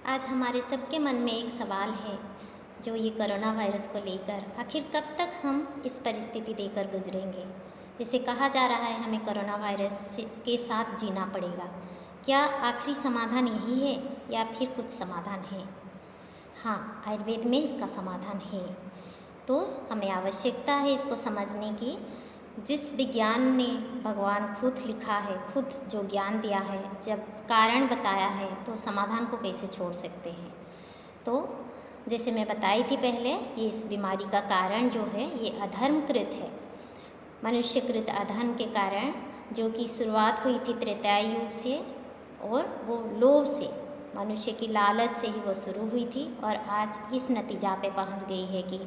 आज हमारे सबके मन में एक सवाल है जो ये कोरोना वायरस को लेकर, आखिर कब तक हम इस परिस्थिति देकर गुजरेंगे। जैसे कहा जा रहा है हमें कोरोना वायरस के साथ जीना पड़ेगा। क्या आखिरी समाधान यही है या फिर कुछ समाधान है? हाँ, आयुर्वेद में इसका समाधान है। तो हमें आवश्यकता है इसको समझने की। जिस विज्ञान ने भगवान खुद लिखा है, खुद जो ज्ञान दिया है, जब कारण बताया है तो समाधान को कैसे छोड़ सकते हैं। तो जैसे मैं बताई थी पहले, ये इस बीमारी का कारण जो है ये अधर्मकृत है, मनुष्यकृत अधर्म के कारण, जो कि शुरुआत हुई थी त्रेता युग से, और वो लोभ से, मनुष्य की लालच से ही वो शुरू हुई थी और आज इस नतीजा पे पहुंच गई है कि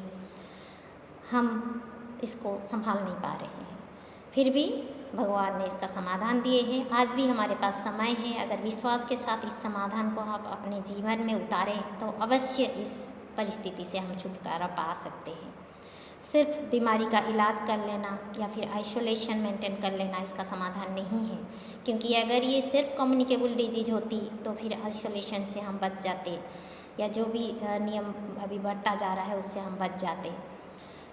हम इसको संभाल नहीं पा रहे हैं। फिर भी भगवान ने इसका समाधान दिए हैं। आज भी हमारे पास समय है, अगर विश्वास के साथ इस समाधान को आप अपने जीवन में उतारें तो अवश्य इस परिस्थिति से हम छुटकारा पा सकते हैं। सिर्फ बीमारी का इलाज कर लेना या फिर आइसोलेशन मेंटेन कर लेना इसका समाधान नहीं है, क्योंकि अगर ये सिर्फ कम्युनिकेबल डिजीज होती तो फिर आइसोलेशन से हम बच जाते, या जो भी नियम अभी बढ़ता जा रहा है उससे हम बच जाते।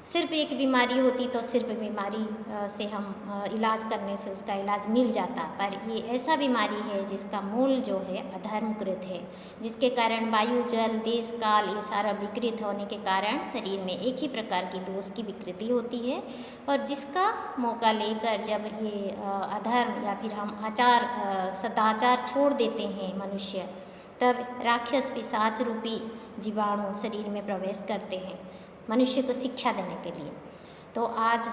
सिर्फ एक बीमारी होती तो सिर्फ बीमारी से हम इलाज करने से उसका इलाज मिल जाता, पर ये ऐसा बीमारी है जिसका मूल जो है अधर्मकृत है, जिसके कारण वायु, जल, देश, काल ये सारा विकृत होने के कारण शरीर में एक ही प्रकार की दोष की विकृति होती है, और जिसका मौका लेकर जब ये अधर्म या फिर हम आचार सदाचार छोड़ देते हैं मनुष्य, तब राक्षस पिशाच रूपी जीवाणु शरीर में प्रवेश करते हैं मनुष्य को शिक्षा देने के लिए। तो आज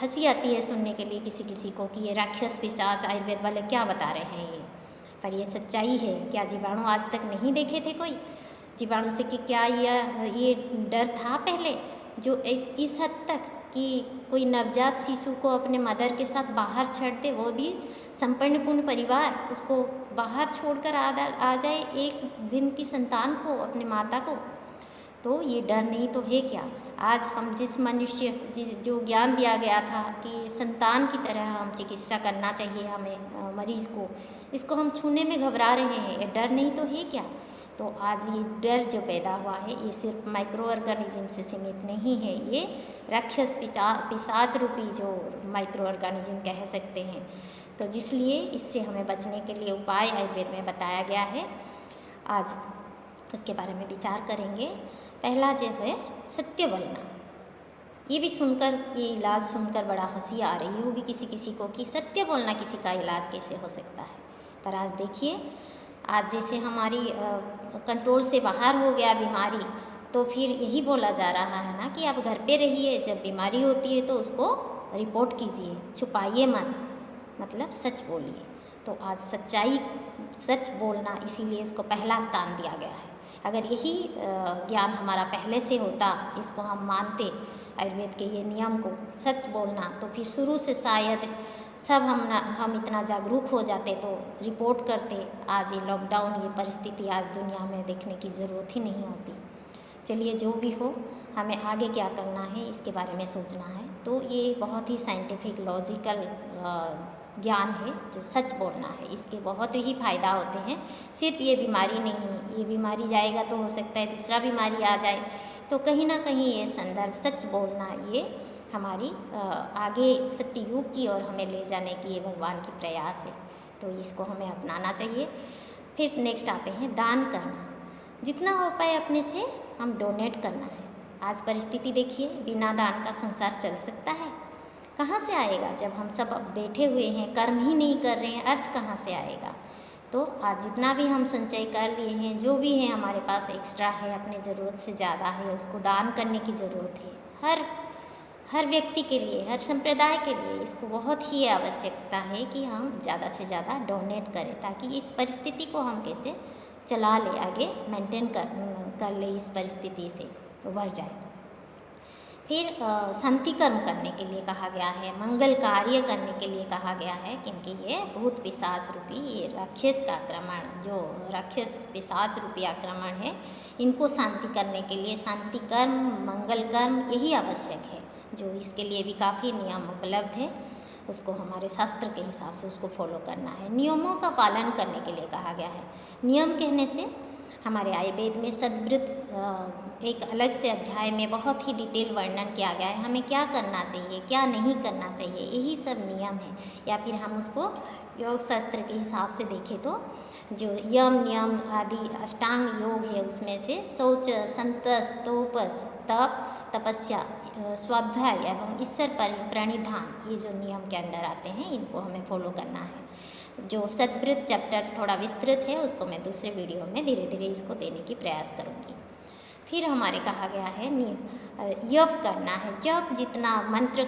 हंसी आती है सुनने के लिए किसी किसी को कि ये राक्षस पिशाच आयुर्वेद वाले क्या बता रहे हैं ये, पर ये सच्चाई है। क्या जीवाणु आज तक नहीं देखे थे कोई? जीवाणु से कि क्या ये डर था पहले, जो इस हद तक कि कोई नवजात शिशु को अपने मदर के साथ बाहर छोड़ते, वो भी संपन्नपूर्ण परिवार, उसको बाहर छोड़कर आ जाए एक दिन की संतान को, अपने माता को, तो ये डर नहीं तो है क्या? आज हम जो ज्ञान दिया गया था कि संतान की तरह हम चिकित्सा करना चाहिए हमें मरीज़ को, इसको हम छूने में घबरा रहे हैं। ये डर नहीं तो है क्या? तो आज ये डर जो पैदा हुआ है ये सिर्फ माइक्रो ऑर्गेनिज्म से सीमित नहीं है, ये राक्षस पिशाच रूपी जो माइक्रो ऑर्गेनिज्म कह सकते हैं। तो जिसलिए इससे हमें बचने के लिए उपाय आयुर्वेद में बताया गया है। आज उसके बारे में विचार करेंगे। पहला जो है सत्य बोलना। ये भी सुनकर, ये इलाज सुनकर बड़ा हंसी आ रही होगी किसी किसी को कि सत्य बोलना किसी का इलाज कैसे हो सकता है। पर आज देखिए, आज जैसे हमारी कंट्रोल से बाहर हो गया बीमारी, तो फिर यही बोला जा रहा है ना कि आप घर पे रहिए, जब बीमारी होती है तो उसको रिपोर्ट कीजिए, छुपाइए मत, मतलब सच बोलिए। तो आज सच बोलना, इसीलिए उसको पहला स्थान दिया गया है। अगर यही ज्ञान हमारा पहले से होता, इसको हम मानते, आयुर्वेद के ये नियम को, सच बोलना, तो फिर शुरू से शायद सब हम इतना जागरूक हो जाते तो रिपोर्ट करते। आज ये लॉकडाउन, ये परिस्थिति आज दुनिया में देखने की ज़रूरत ही नहीं होती। चलिए, जो भी हो, हमें आगे क्या करना है इसके बारे में सोचना है। तो ये बहुत ही साइंटिफिक लॉजिकल ज्ञान है जो सच बोलना है। इसके बहुत ही फ़ायदा होते हैं। सिर्फ ये बीमारी नहीं, ये बीमारी जाएगा तो हो सकता है दूसरा बीमारी आ जाए, तो कहीं ना कहीं ये संदर्भ सच बोलना, ये हमारी आगे सत्ययुग की ओर हमें ले जाने की ये भगवान की प्रयास है। तो इसको हमें अपनाना चाहिए। फिर नेक्स्ट आते हैं दान करना। जितना हो पाए अपने से हम डोनेट करना है। आज परिस्थिति देखिए, बिना दान का संसार चल सकता है? कहाँ से आएगा? जब हम सब बैठे हुए हैं, कर्म ही नहीं कर रहे हैं, अर्थ कहाँ से आएगा? तो आज जितना भी हम संचय कर लिए हैं, जो भी है हमारे पास एक्स्ट्रा है, अपने ज़रूरत से ज़्यादा है, उसको दान करने की ज़रूरत है। हर व्यक्ति के लिए, हर संप्रदाय के लिए इसको बहुत ही आवश्यकता है कि हम ज़्यादा से ज़्यादा डोनेट करें, ताकि इस परिस्थिति को हम कैसे चला ले, आगे मेंटेन कर ले, इस परिस्थिति से उभर जाए। फिर शांति कर्म करने के लिए कहा गया है, मंगल कार्य करने के लिए कहा गया है, क्योंकि ये भूत पिशाच रूपी, ये राक्षस का आक्रमण, जो राक्षस पिशाच रूपी आक्रमण है, इनको शांति करने के लिए शांति कर्म, मंगल कर्म यही आवश्यक है, जो इसके लिए भी काफ़ी नियम उपलब्ध है। उसको हमारे शास्त्र के हिसाब से उसको फॉलो करना है। नियमों का पालन करने के लिए कहा गया है। नियम कहने से हमारे आयुर्वेद में सद्वृत एक अलग से अध्याय में बहुत ही डिटेल वर्णन किया गया है, हमें क्या करना चाहिए क्या नहीं करना चाहिए, यही सब नियम है। या फिर हम उसको योग शास्त्र के हिसाब से देखें तो जो यम नियम आदि अष्टांग योग है उसमें से शौच, संतस, तोपस, तप, तपस्या, स्वाध्याय एवं ईश्वर प्रणिधान, ये जो नियम के अंडर आते हैं इनको हमें फॉलो करना है। जो सद्वृत चैप्टर थोड़ा विस्तृत है उसको मैं दूसरे वीडियो में धीरे धीरे इसको देने की प्रयास करूँगी। फिर हमारे कहा गया है जप करना है। जप जितना मंत्र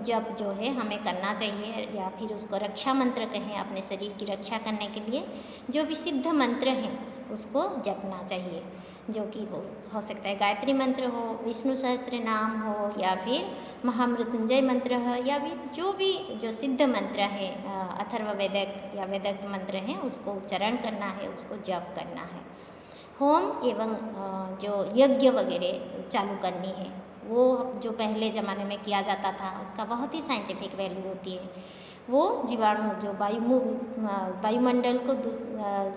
जप जो है हमें करना चाहिए, या फिर उसको रक्षा मंत्र कहें, अपने शरीर की रक्षा करने के लिए जो भी सिद्ध मंत्र हैं उसको जपना चाहिए, जो कि वो हो सकता है गायत्री मंत्र हो, विष्णु सहस्त्र नाम हो, या फिर महामृत्युंजय मंत्र हो, या भी जो सिद्ध मंत्र है अथर्व वेदक या वेदक मंत्र हैं उसको उच्चारण करना है, उसको जप करना है। होम एवं जो यज्ञ वगैरह चालू करनी है, वो जो पहले ज़माने में किया जाता था उसका बहुत ही साइंटिफिक वैल्यू होती है। वो जीवाणु जो वायुमंडल को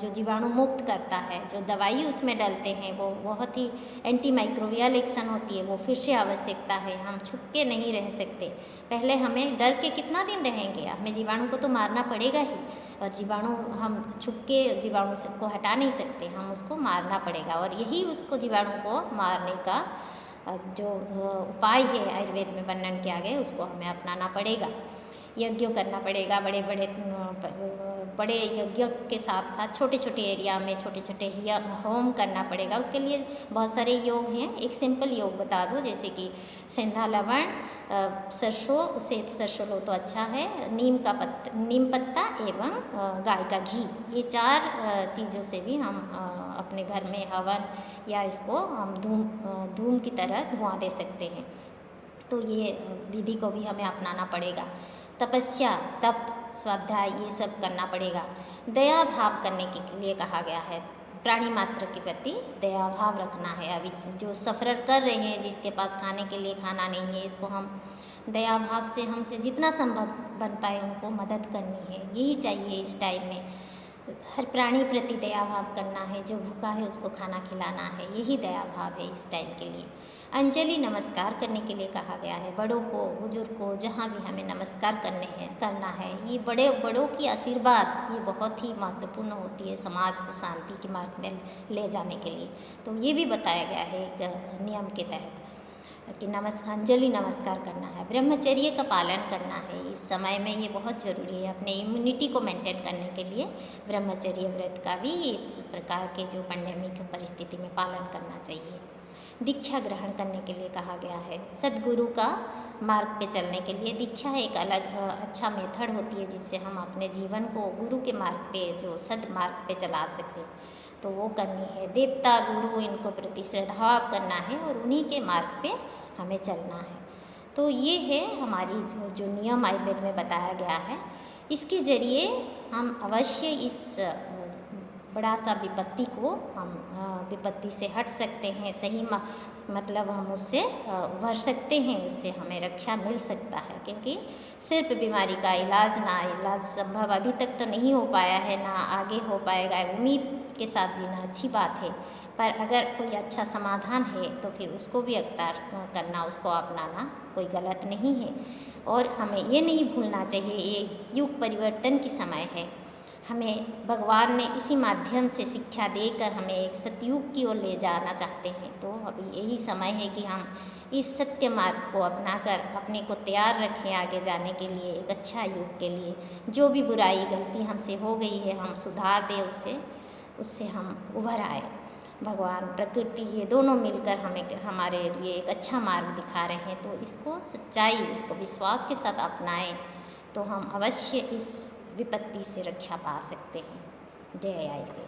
जो जीवाणु मुक्त करता है, जो दवाई उसमें डालते हैं वो बहुत ही एंटी माइक्रोबियल एक्शन होती है, वो फिर से आवश्यकता है। हम छुप के नहीं रह सकते, पहले हमें डर के कितना दिन रहेंगे, हमें जीवाणु को तो मारना पड़ेगा ही, और जीवाणु हम छुप के जीवाणु को हटा नहीं सकते, हम उसको मारना पड़ेगा। और यही उसको जीवाणु को मारने का जो उपाय है आयुर्वेद में वर्णन किया गया उसको हमें अपनाना पड़ेगा। यज्ञ करना पड़ेगा, बड़े यज्ञ के साथ साथ छोटे छोटे एरिया में छोटे छोटे होम करना पड़ेगा। उसके लिए बहुत सारे योग हैं। एक सिंपल योग बता दो, जैसे कि सेंधा लवण, सरसों, उसे सरसों लो तो अच्छा है, नीम पत्ता एवं गाय का घी, ये 4 चीज़ों से भी हम अपने घर में हवन या इसको हम धूम की तरह धुआं दे सकते हैं। तो ये विधि को भी हमें अपनाना पड़ेगा। तपस्या, तप, स्वाध्याय ये सब करना पड़ेगा। दया भाव करने के लिए कहा गया है, प्राणी मात्र के प्रति दया भाव रखना है। अभी जो सफ़र कर रहे हैं, जिसके पास खाने के लिए खाना नहीं है, इसको हम दया भाव से हमसे जितना संभव बन पाए उनको मदद करनी है, यही चाहिए इस टाइम में। हर प्राणी प्रति दया भाव करना है, जो भूखा है उसको खाना खिलाना है, यही दया भाव है इस टाइम के लिए। अंजलि नमस्कार करने के लिए कहा गया है, बड़ों को, बुजुर्ग को, जहाँ भी हमें नमस्कार करना है। ये बड़ों की आशीर्वाद ये बहुत ही महत्वपूर्ण होती है समाज को शांति के मार्ग में ले जाने के लिए। तो ये भी बताया गया है एक नियम के तहत कि अंजलि नमस्कार करना है। ब्रह्मचर्य का पालन करना है, इस समय में ये बहुत ज़रूरी है। अपने इम्यूनिटी को मेंटेन करने के लिए ब्रह्मचर्य व्रत का भी इस प्रकार के जो पैंडेमिक परिस्थिति में पालन करना चाहिए। दीक्षा ग्रहण करने के लिए कहा गया है। सद्गुरु का मार्ग पे चलने के लिए दीक्षा एक अलग अच्छा मेथड होती है, जिससे हम अपने जीवन को गुरु के मार्ग पे, जो सद्मार्ग पे चला सकें, तो वो करनी है। देवता, गुरु, इनको प्रति श्रद्धा करना है और उन्हीं के मार्ग पे हमें चलना है। तो ये है हमारी जो नियम आयुर्वेद में बताया गया है। इसके ज़रिए हम अवश्य इस बड़ा सा विपत्ति को हम विपत्ति से हट सकते हैं, सही मतलब हम उससे उभर सकते हैं, उससे हमें रक्षा मिल सकता है। क्योंकि सिर्फ बीमारी का इलाज संभव अभी तक तो नहीं हो पाया है, ना आगे हो पाएगा। उम्मीद के साथ जीना अच्छी बात है, पर अगर कोई अच्छा समाधान है तो फिर उसको भी अख्तियार करना, उसको अपनाना कोई गलत नहीं है। और हमें ये नहीं भूलना चाहिए, ये युग परिवर्तन की समय है। हमें भगवान ने इसी माध्यम से शिक्षा देकर हमें एक सतयुग की ओर ले जाना चाहते हैं। तो अभी यही समय है कि हम इस सत्य मार्ग को अपनाकर अपने को तैयार रखें आगे जाने के लिए, एक अच्छा युग के लिए। जो भी बुराई गलती हमसे हो गई है हम सुधार दें, उससे हम उभर आए। भगवान, प्रकृति, ये दोनों मिलकर हमारे लिए एक अच्छा मार्ग दिखा रहे हैं। तो इसको सच्चाई, उसको विश्वास के साथ अपनाएं तो हम अवश्य इस विपत्ति से रक्षा पा सकते हैं। जय आयुर्वेद।